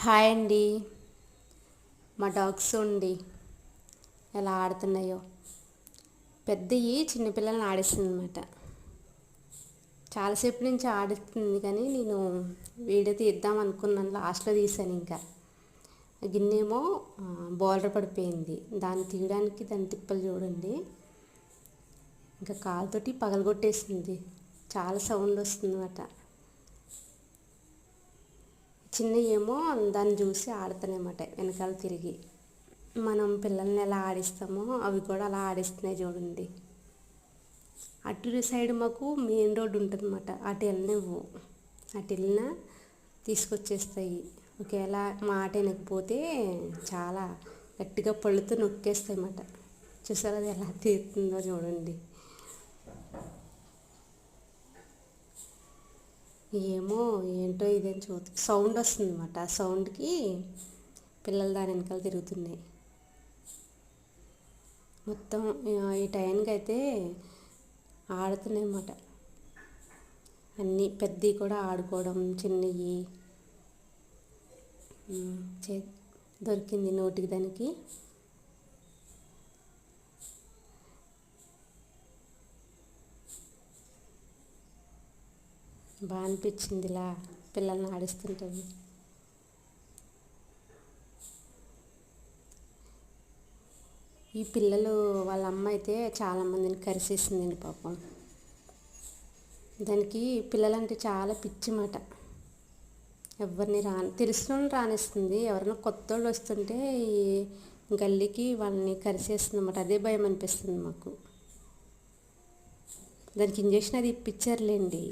Hi అండి. మా dogs ఉండి ఎలా ఆడుతున్నాయో. పెద్దయి చిన్నపిల్లల్ని ఆడిస్తుంది అనమాట. చాలాసేపు నుంచి ఆడుతుంది కానీ నేను వీడియో తీద్దాం అనుకున్నాను, లాస్ట్లో తీసాను. ఇంకా గిన్నెమో బోల్డర్ పడిపోయింది, దాన్ని తీయడానికి దాని తిప్పలు చూడండి. ఇంకా కాలుతోటి పగలగొట్టేసింది, చాలా సౌండ్ వస్తుంది అన్నమాట. చిన్న ఏమో దాన్ని చూసి ఆడుతానమాట వెనకాల తిరిగి. మనం పిల్లల్ని ఎలా ఆడిస్తామో అవి కూడా అలా ఆడిస్తున్నాయి చూడండి. అటు సైడ్ మాకు మెయిన్ రోడ్ ఉంటుంది అన్నమాట, అటు వెళ్ళనివ్వు. అటు వెళ్ళినా తీసుకొచ్చేస్తాయి. ఒకవేళ మాట వినకపోతే చాలా గట్టిగా పళ్ళుతో నొక్కేస్తాయి అన్నమాట. చూసారు అది ఎలా తీరుతుందో చూడండి. ఏమో ఏంటో ఇదేం సౌండ్ వస్తుంది అన్నమాట. ఆ సౌండ్కి పిల్లలు దాని వెనకాల తిరుగుతున్నాయి. మొత్తం ఈ టైంకి అయితే ఆడుతున్నాయి అన్నమాట. అన్నీ పెద్దవి కూడా ఆడుకోవడం, చిన్నవి దొరికింది నోటికి దానికి. బాగా అనిపించింది ఇలా పిల్లల్ని ఆడిస్తుంటుంది. ఈ పిల్లలు వాళ్ళ అమ్మ అయితే చాలామందిని కరిసేసిందండి పాపం. దానికి పిల్లలంటే చాలా పిచ్చి మాట. ఎవరిని తెలిసిన వాళ్ళని రానిస్తుంది, ఎవరైనా కొత్త వాళ్ళు వస్తుంటే ఈ గల్లీకి వాళ్ళని కరిసేస్తుంది అన్నమాట. అదే భయం అనిపిస్తుంది మాకు. దానికి ఇంజక్షన్ అది ఇప్పించారులేండి.